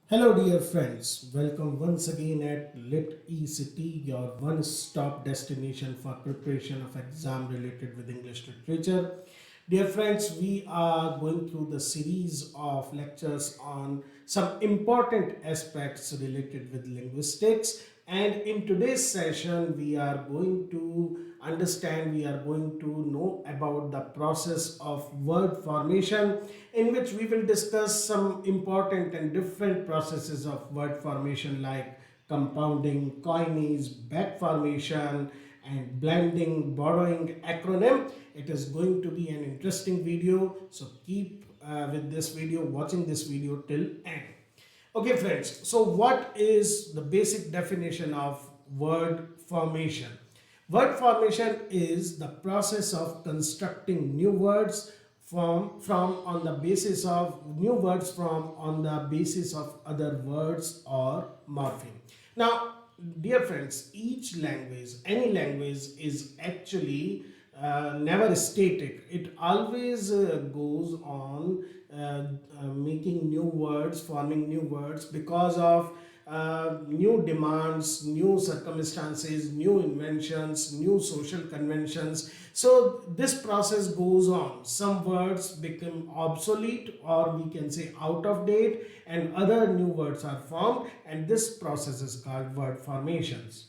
Hello dear friends, welcome once again at Lit E-City, your one-stop destination for preparation of exam related with English literature. Dear friends, we are going through the series of lectures on some important aspects related with linguistics, and in today's session we are going to we are going to know about the process of word formation, in which we will discuss some important and different processes of word formation like compounding, coinage, backformation, and blending, borrowing, acronym. It is going to be an interesting video, so keep with this video, watching this video till end. Okay friends, so what is the basic definition of word formation? Word formation is the process of constructing new words from on the basis of new words from on the basis of other words or morpheme. Now, dear friends, each language, any language is actually never static. It always goes on making new words, forming new words because of new demands, new circumstances, new inventions, new social conventions. So this process goes on. Some words become obsolete, or we can say out of date, and other new words are formed, and this process is called word formations.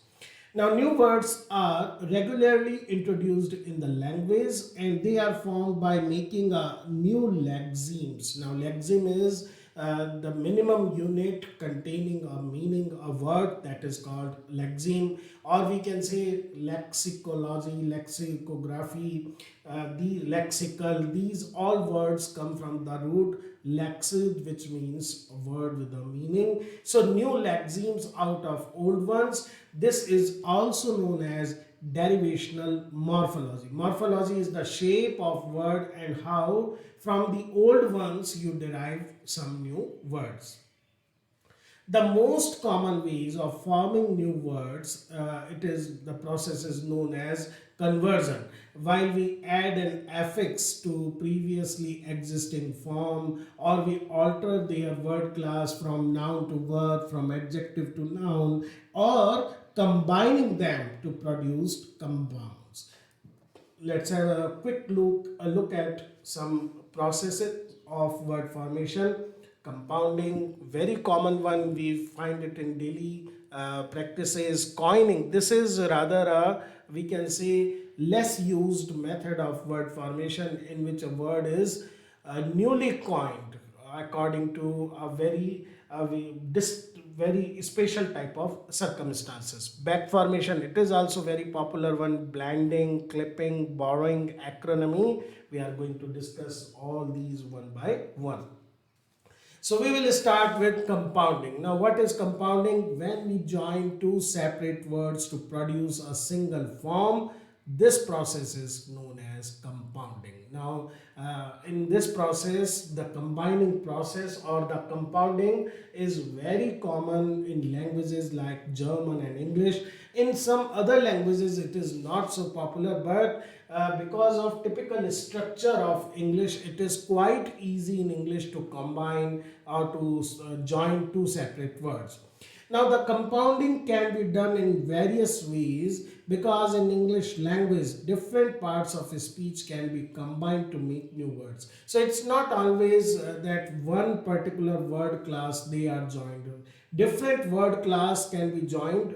Now, new words are regularly introduced in the language, and they are formed by making a new lexemes. Now, lexeme is the minimum unit containing a meaning, a word, that is called lexeme, or we can say lexicology, lexicography, the lexical. These all words come from the root lexid, which means a word with a meaning. So new lexemes out of old ones. This is also known as derivational morphology. Morphology is the shape of word and how from the old ones you derive some new words. The most common ways of forming new words, the process is known as conversion. While we add an affix to previously existing form, or we alter their word class from noun to verb, from adjective to noun, or combining them to produce compounds. Let's have a quick look at some processes of word formation. Compounding, very common one, we find it in daily practices. Coining, this is rather a, we can say, less used method of word formation, in which a word is newly coined according to a very special type of circumstances. Back formation, it is also very popular one. Blending, clipping, borrowing, acronymy. We are going to discuss all these one by one. So we will start with compounding. Now, what is compounding? When we join two separate words to produce a single form, this process is known as compounding. Now, in this process, the combining process or the compounding is very common in languages like German and English. In some other languages, it is not so popular, but because of typical structure of English, it is quite easy in English to combine or to join two separate words. Now, the compounding can be done in various ways, because in English language, different parts of a speech can be combined to make new words. So it's not always that one particular word class they are joined. Different word class can be joined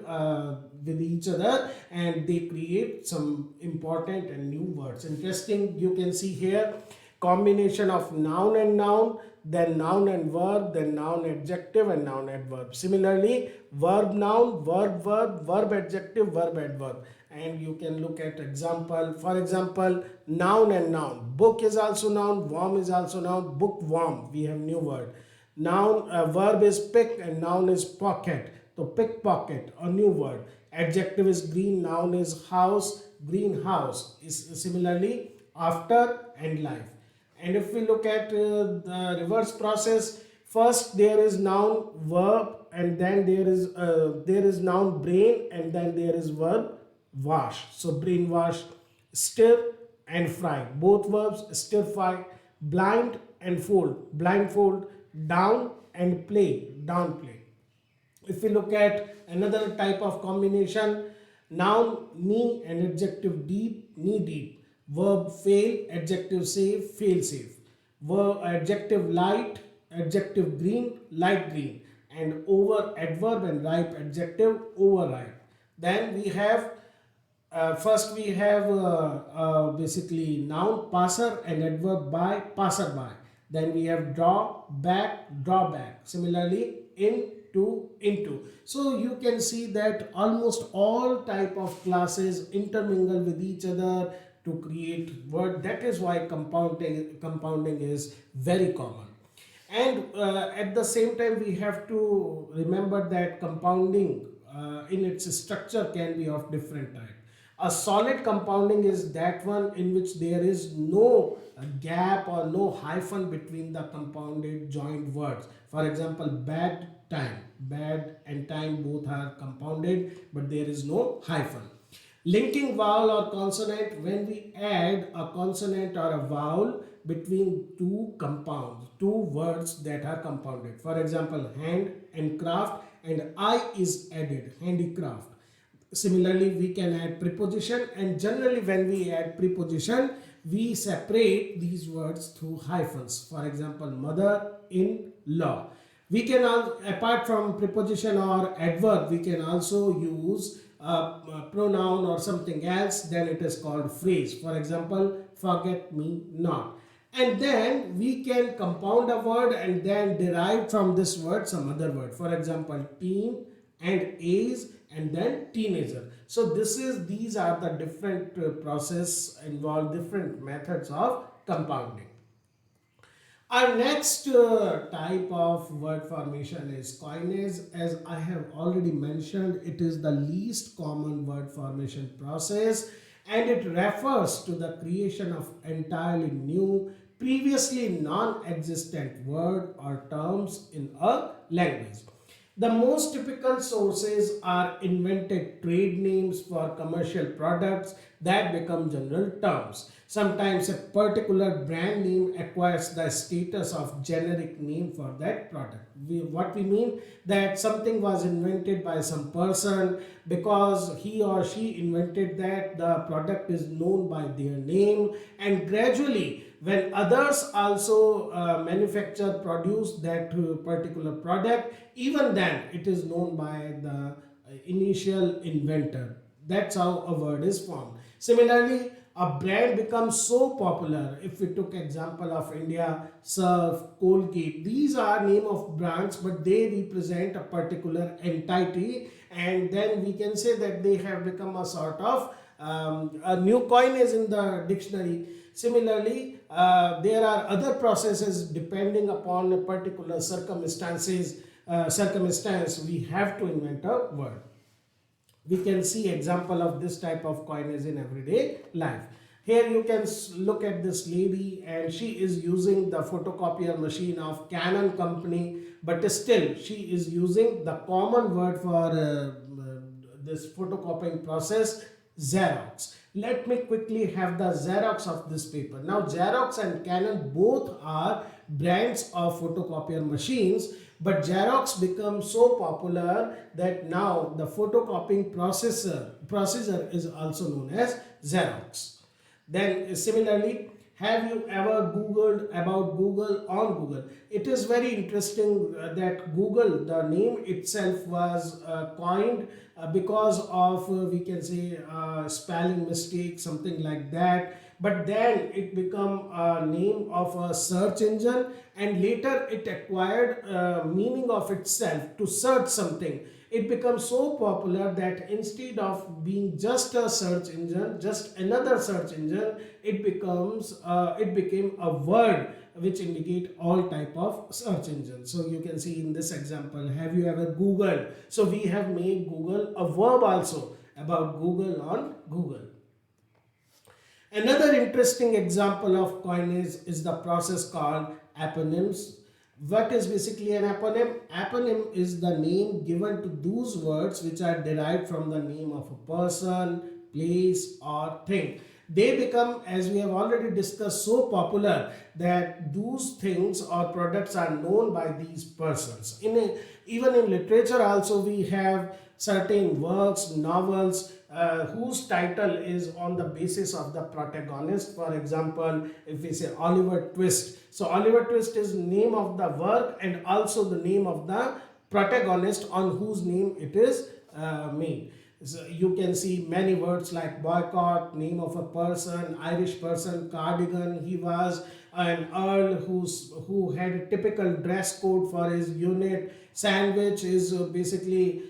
with each other, and they create some important and new words. Interesting, you can see here combination of noun and noun, then noun and verb, then noun adjective, and noun adverb. Similarly, verb noun, verb verb, verb adjective, verb adverb. And you can look at example. For example, noun and noun. Book is also noun, worm is also noun. Bookworm, we have new word. Noun, verb is pick, and noun is pocket. So pickpocket, a new word. Adjective is green, noun is house, greenhouse. Is similarly after and life. And if we look at the reverse process, first there is noun verb, and then there is noun brain, and then there is verb wash. So brainwash, stir and fry, both verbs, stir fry. Blind and fold, blindfold, down and play, downplay. If we look at another type of combination, noun knee and adjective deep, knee deep. Verb fail, adjective safe, fail safe. Verb adjective light, adjective green, light green. And over adverb and ripe adjective, overripe. Then we have first we have basically noun passer and adverb by, passerby. Then we have draw back, drawback. Similarly into. So you can see that almost all type of classes intermingle with each other to create word. That is why compounding is very common. And at the same time, we have to remember that compounding in its structure can be of different type. A solid compounding is that one in which there is no gap or no hyphen between the compounded joined words. For example, bad time. Bad and time both are compounded, but there is no hyphen. Linking vowel or consonant, when we add a consonant or a vowel between two compounds, two words that are compounded. For example, hand and craft, and I is added, handicraft. Similarly, we can add preposition, and generally when we add preposition, we separate these words through hyphens. For example, mother in law. We can, apart from preposition or adverb, we can also use a pronoun or something else, then it is called phrase. For example, forget me not. And then we can compound a word and then derive from this word some other word. For example, teen and age and then teenager. So these are the different process involved, different methods of compounding. Our next type of word formation is coinage. As I have already mentioned, it is the least common word formation process, and it refers to the creation of entirely new, previously non-existent word or terms in a language. The most typical sources are invented trade names for commercial products that become general terms. Sometimes a particular brand name acquires the status of generic name for that product. What we mean that something was invented by some person, because he or she invented that, the product is known by their name, and gradually when others also manufacture, produce that particular product, even then it is known by the initial inventor. That's how a word is formed. Similarly, a brand becomes so popular. If we took example of India, Surf, Colgate, these are name of brands, but they represent a particular entity, and then we can say that they have become a sort of a new coinage in the dictionary. Similarly, there are other processes depending upon a particular circumstance. We have to invent a word. We can see example of this type of coinage in everyday life. Here you can look at this lady, and she is using the photocopier machine of Canon company, but still she is using the common word for this photocopying process, Xerox. Let me quickly have the Xerox of this paper. Now Xerox and Canon both are brands of photocopier machines, but Xerox becomes so popular that now the photocopying processor is also known as Xerox. Then similarly, have you ever Googled about Google on Google? It is very interesting that Google, the name itself was coined because of, we can say, spelling mistake, something like that. But then it became a name of a search engine, and later it acquired meaning of itself to search something. It becomes so popular that instead of being just a search engine, just another search engine, it became a word which indicate all type of search engines. So you can see in this example, have you ever Googled? So we have made Google a verb also about Google on Google. Another interesting example of coinage is the process called eponyms. What is basically an eponym? Eponym is the name given to those words which are derived from the name of a person, place, or thing. they become, as we have already discussed, so popular that those things or products are known by these persons. Even in literature also we have certain works, novels, whose title is on the basis of the protagonist. For example, if we say Oliver Twist, so Oliver Twist is name of the work and also the name of the protagonist on whose name it is made. So you can see many words like boycott, name of a person, Irish person, cardigan. He was an earl who had a typical dress code for his unit. Sandwich is basically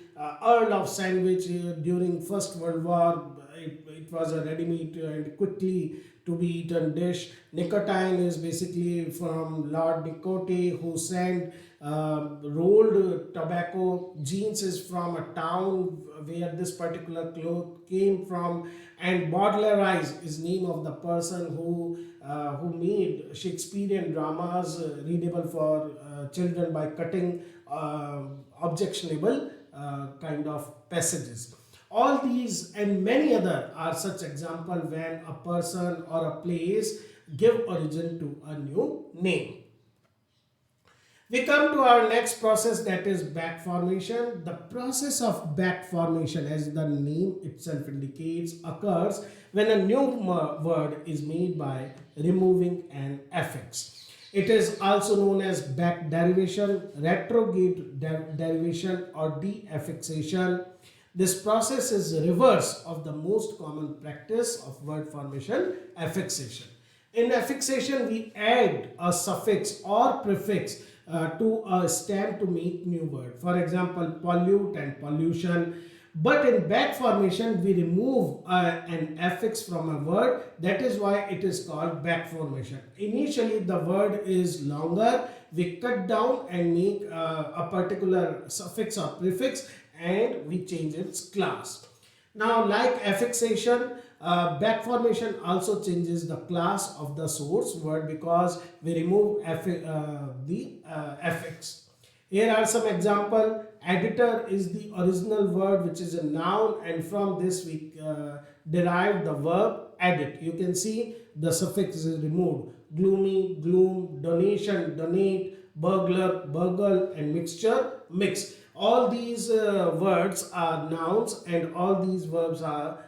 Earl of Sandwich during First World War. It was a ready-made and quickly to be eaten dish. Nicotine is basically from Lord Nicote, who sent rolled tobacco. Jeans is from a town where this particular cloth came from. And Baudelaire is name of the person who made Shakespearean dramas readable for children by cutting objectionable kind of passages. All these and many other are such example when a person or a place give origin to a new name. We come to our next process, that is back formation. The process of back formation, as the name itself indicates, occurs when a new word is made by removing an affix. It is also known as back derivation, retrograde derivation, or de-affixation. This process is reverse of the most common practice of word formation, affixation. In affixation, we add a suffix or prefix to a stem to make new word. For example, pollute and pollution. But in back formation, we remove an affix from a word. That is why it is called back formation. Initially, the word is longer. We cut down and make a particular suffix or prefix, and we change its class. Now, like affixation, back formation also changes the class of the source word because we remove the affix. Here are some example. Editor is the original word, which is a noun, and from this we derive the verb edit. You can see the suffix is removed. Gloomy, gloom, donation, donate, burglar, burgle, and mixture, mix. All these words are nouns and all these verbs are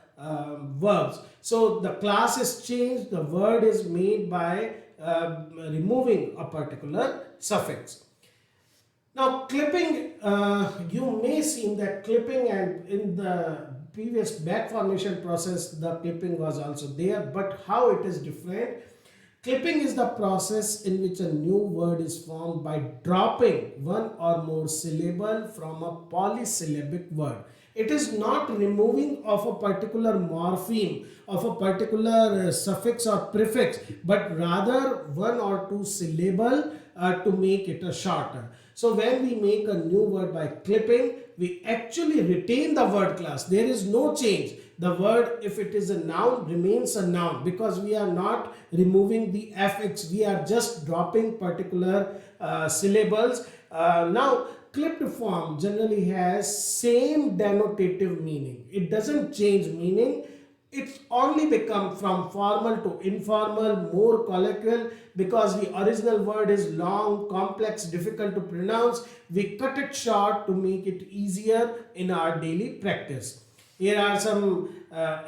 verbs. So the class is changed, the word is made by removing a particular suffix. Now clipping, you may seem that clipping, and in the previous back formation process the clipping was also there, but how it is different. Clipping is the process in which a new word is formed by dropping one or more syllable from a polysyllabic word. It is not removing of a particular morpheme, of a particular suffix or prefix, but rather one or two syllable to make it a shorter. So when we make a new word by clipping, we actually retain the word class. There is no change. The word, if it is a noun, remains a noun because we are not removing the affix. We are just dropping particular syllables. Now, clipped form generally has same denotative meaning. It doesn't change meaning. It's only become from formal to informal, more colloquial, because the original word is long, complex, difficult to pronounce. We cut it short to make it easier in our daily practice. Here are some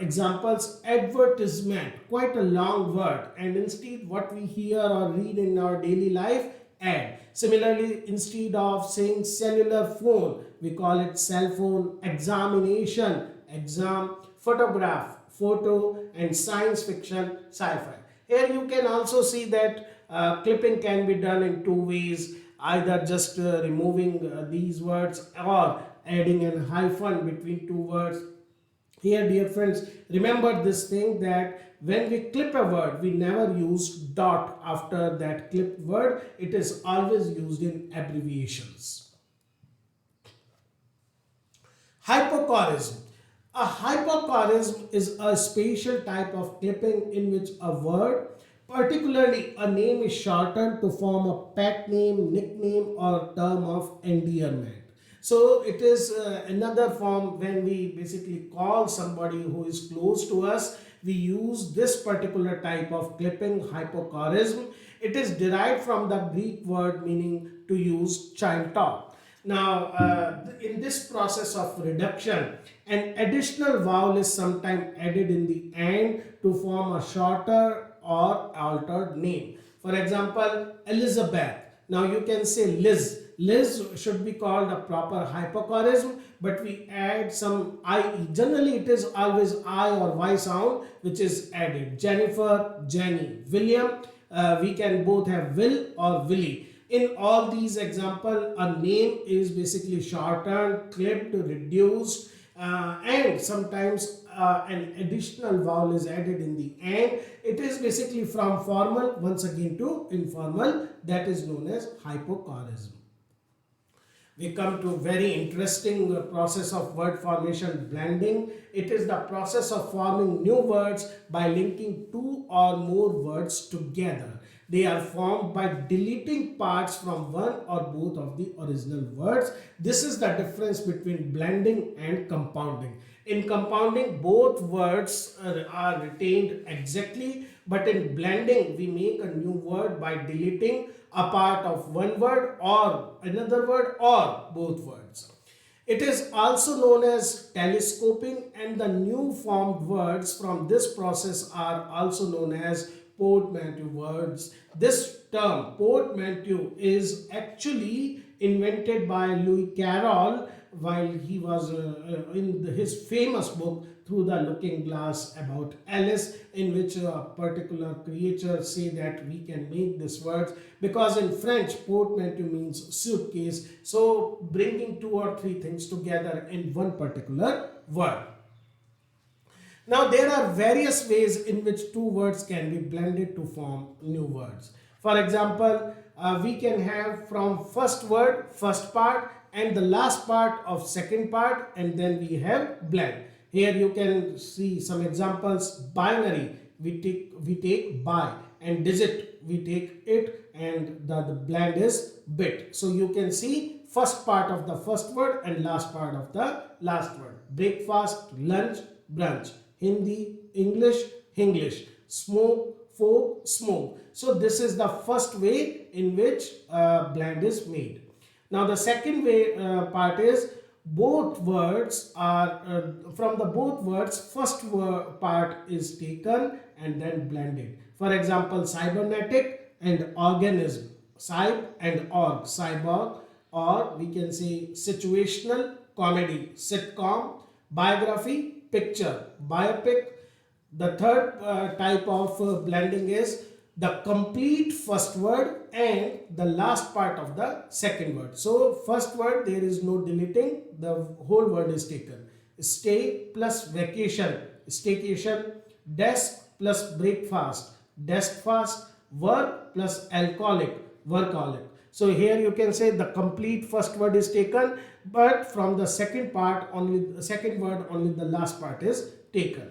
examples. Advertisement, quite a long word, and instead what we hear or read in our daily life, ad. Similarly, instead of saying cellular phone, we call it cell phone. Examination, exam. Photograph, photo, and science fiction, sci-fi. Here you can also see that clipping can be done in two ways, either just removing these words or adding a hyphen between two words. Here, dear friends, remember this thing that when we clip a word, we never use dot after that clipped word. It is always used in abbreviations. Hypochonism. A hypochonism is a special type of clipping in which a word, particularly a name, is shortened to form a pet name, nickname, or term of endearment. So it is another form when we basically call somebody who is close to us. we use this particular type of clipping, hypochonism. It is derived from the Greek word meaning to use child talk. Now, in this process of reduction, an additional vowel is sometimes added in the end to form a shorter or altered name. For example, Elizabeth. Now you can say Liz. Liz should be called a proper hypochorism, but we add some IE. Generally, it is always I or Y sound which is added. Jennifer, Jenny, William. We can both have Will or Willie. In all these examples, a name is basically shortened, clipped, reduced, and sometimes an additional vowel is added in the end. It is basically from formal once again to informal. That is known as hypochorism. We come to very interesting process of word formation, blending. It is the process of forming new words by linking two or more words together. They are formed by deleting parts from one or both of the original words. This is the difference between blending and compounding. In compounding, both words are retained exactly, but in blending, we make a new word by deleting a part of one word or another word or both words. It is also known as telescoping, and the new formed words from this process are also known as portmanteau words. This term portmanteau is actually invented by Louis Carroll while he was in his famous book Through the Looking Glass about Alice, in which a particular creature say that we can make this word, because in French portmanteau means suitcase, so bringing two or three things together in one particular word. Now there are various ways in which two words can be blended to form new words. For example, we can have from first word, first part, and the last part of second part, and then we have blend. Here you can see some examples. Binary, we take by, and digit, we take it, and the blend is bit. So you can see first part of the first word and last part of the last word. Breakfast, lunch, brunch. Hindi, English, Hinglish. Smoke, folk, smoke. So this is the first way in which blend is made. Now the second way part is both words are from the both words first part is taken and then blended. For example, cybernetic and organism, cyb and org, cyborg, or we can say situational comedy, sitcom, biography, picture, biopic. The third type of blending is the complete first word and the last part of the second word. So first word there is no deleting, the whole word is taken. Stay plus vacation, staycation. Desk plus breakfast, desk fast. Work plus alcoholic, workaholic. So here you can say the complete first word is taken, but from the second part only, the second word only the last part is taken.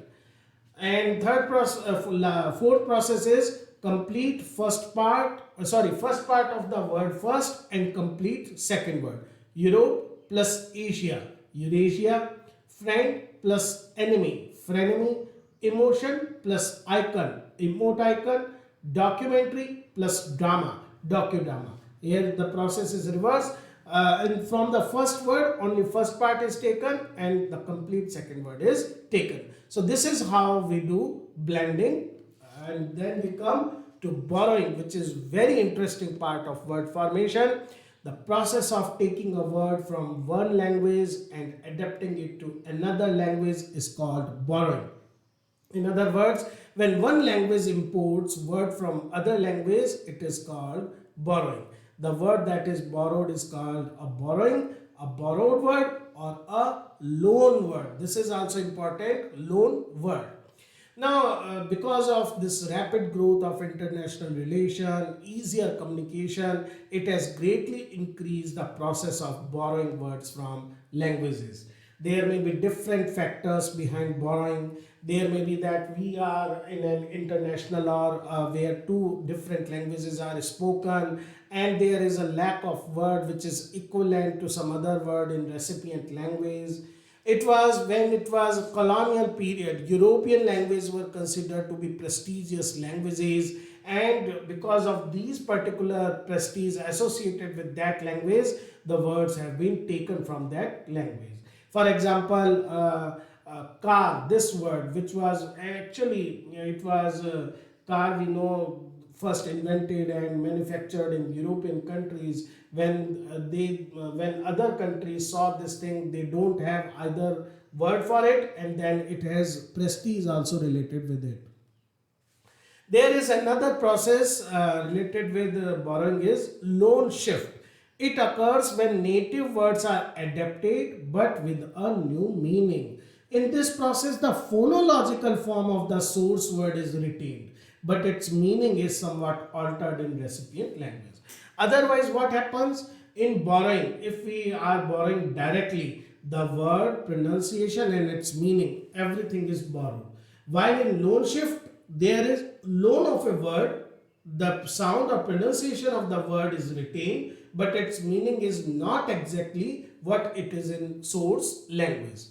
And fourth process is complete first part, first part of the word first and complete second word. Europe plus Asia, Eurasia. Friend plus enemy, frenemy. Emotion plus icon, emoticon. Documentary plus drama, docudrama. Here the process is reversed. And from the first word only first part is taken and the complete second word is taken. So this is how we do blending, and then we come to borrowing, which is very interesting part of word formation. The process of taking a word from one language and adapting it to another language is called borrowing. In other words, when one language imports word from other language, it is called borrowing. The word that is borrowed is called a borrowing, a borrowed word, or a loan word. This is also important, loan word. Now, because of this rapid growth of international relation, easier communication, it has greatly increased the process of borrowing words from languages. There may be different factors behind borrowing. There may be that we are in an international or where two different languages are spoken, and there is a lack of word which is equivalent to some other word in recipient language. It was when it was colonial period, European languages were considered to be prestigious languages, and because of these particular prestige associated with that language, the words have been taken from that language. For example, car, this word, which was actually, it was car, we know, first invented and manufactured in European countries. When when other countries saw this thing, they don't have either word for it, and then it has prestige also related with it. There is another process related with borrowing is loan shift. It occurs when native words are adapted but with a new meaning. In this process, the phonological form of the source word is retained, but its meaning is somewhat altered in recipient language. Otherwise, what happens in borrowing? If we are borrowing directly, the word, pronunciation, and its meaning, everything is borrowed. While in loan shift, there is loan of a word, the sound or pronunciation of the word is retained, but its meaning is not exactly what it is in source language.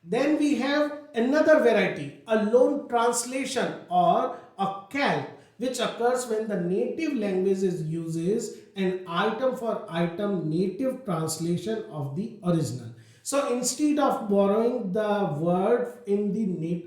Then we have another variety, a loan translation or a calque, which occurs when the native language uses an item for item native translation of the original. So instead of borrowing the word in the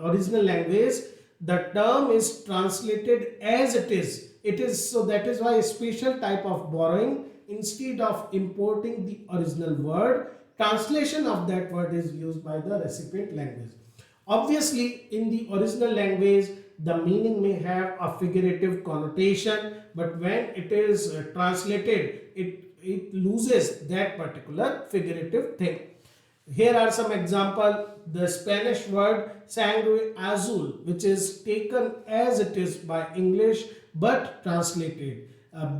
original language, the term is translated as it is. It is so that is why a special type of borrowing, instead of importing the original word, translation of that word is used by the recipient language. Obviously, in the original language, the meaning may have a figurative connotation, but when it is translated, it loses that particular figurative thing. Here are some example. The Spanish word sangre azul, which is taken as it is by English but translated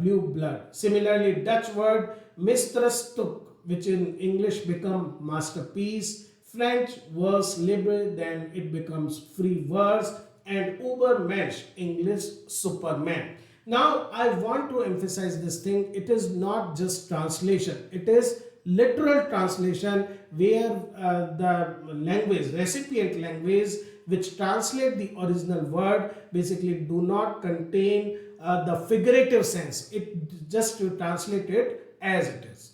blue blood. Similarly, Dutch word mistresstuk, which in English become masterpiece. French vers libre, then it becomes free verse, and Ubermensch, English Superman. Now, I want to emphasize this thing. It is not just translation. It is literal translation where the language, recipient language, which translate the original word basically do not contain the figurative sense. It just to translate it as it is.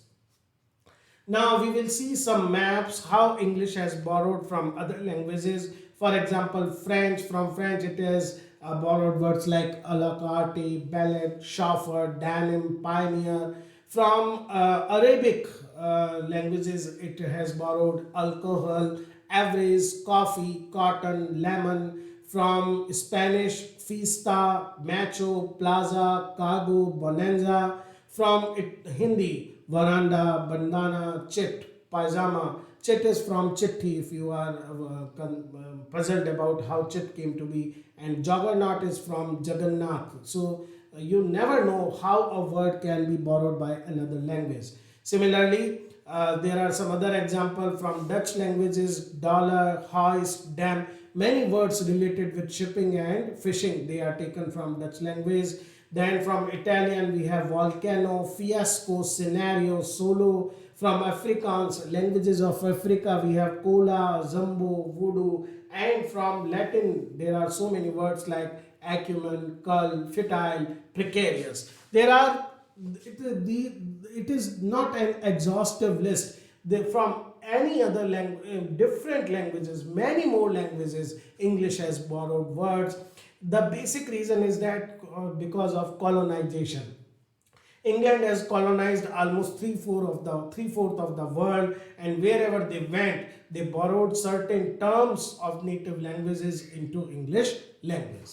Now we will see some maps how English has borrowed from other languages. For example, French, from French it has borrowed words like a la carte, ballet, chauffeur, denim, pioneer. From Arabic languages it has borrowed alcohol, average, coffee, cotton, lemon. From Spanish, fiesta, macho, plaza, cargo, bonanza. From Hindi, varanda, bandana, chit, pajama. Chit is from chitti if you are puzzled about how chit came to be, and juggernaut is from Jagannath. So you never know how a word can be borrowed by another language. Similarly, there are some other examples from Dutch languages: dollar, hoist, dam. Many words related with shipping and fishing, they are taken from Dutch language. Then from Italian we have volcano, fiasco, scenario, solo. From Afrikaans, languages of Africa, we have cola, zumbo, voodoo. And from Latin, there are so many words like acumen, cull, fertile, precarious. There are, it is not an exhaustive list. From any other language, different languages, many more languages, English has borrowed words. The basic reason is that because of colonization. England has colonized almost three-fourth of the world, and wherever they went, they borrowed certain terms of native languages into English language.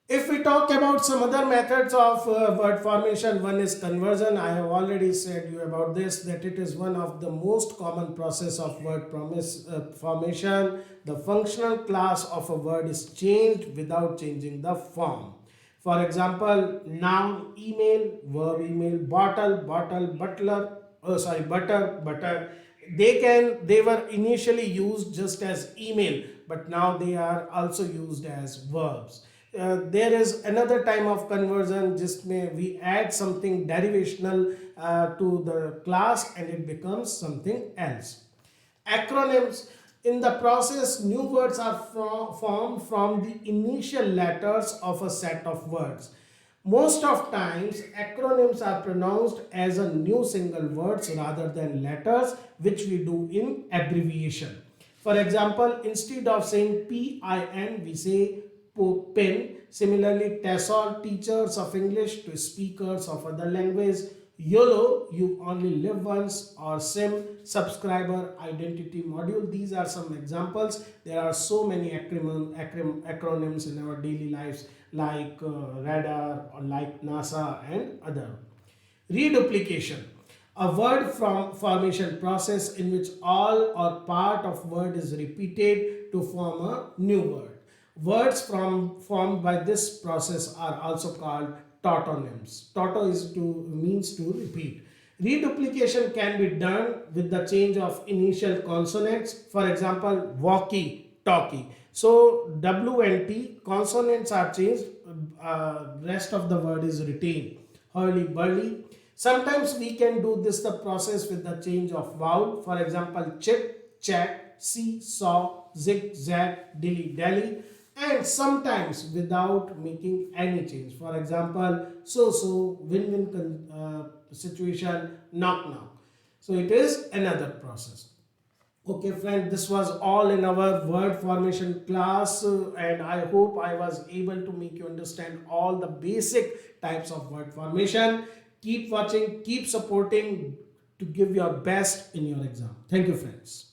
If we talk about some other methods of word formation, one is conversion. I have already said you about this, that it is one of the most common process of word formation. The functional class of a word is changed without changing the form. For example, noun, email, verb, email, bottle, bottle, butler, butter, butter. They were initially used just as email, but now they are also used as verbs. There is another time of conversion, just we add something derivational to the class and it becomes something else. Acronyms. In the process, new words are formed from the initial letters of a set of words. Most of times, acronyms are pronounced as a new single words rather than letters, which we do in abbreviation. For example, instead of saying PIN, we say PIN. Similarly, TESOL, teachers of English to speakers of other language. YOLO, you only live once, or SIM, subscriber identity module. These are some examples. There are so many acronyms in our daily lives, like radar or like NASA and other. Reduplication, a word from formation process in which all or part of word is repeated to form a new word. Words formed by this process are also called tautonyms. Tauto is to means to repeat. Reduplication can be done with the change of initial consonants. For example, walkie, talkie. So W and T consonants are changed. Rest of the word is retained. Hurly burly. Sometimes we can do this the process with the change of vowel. For example, chip, chat, see, saw, zig, zag, dilly, dally, and sometimes without making any change. For example, so, win-win situation, knock knock. So it is another process. Okay, friend, this was all in our word formation class, and I hope I was able to make you understand all the basic types of word formation. Keep watching, keep supporting to give your best in your exam. Thank you, friends.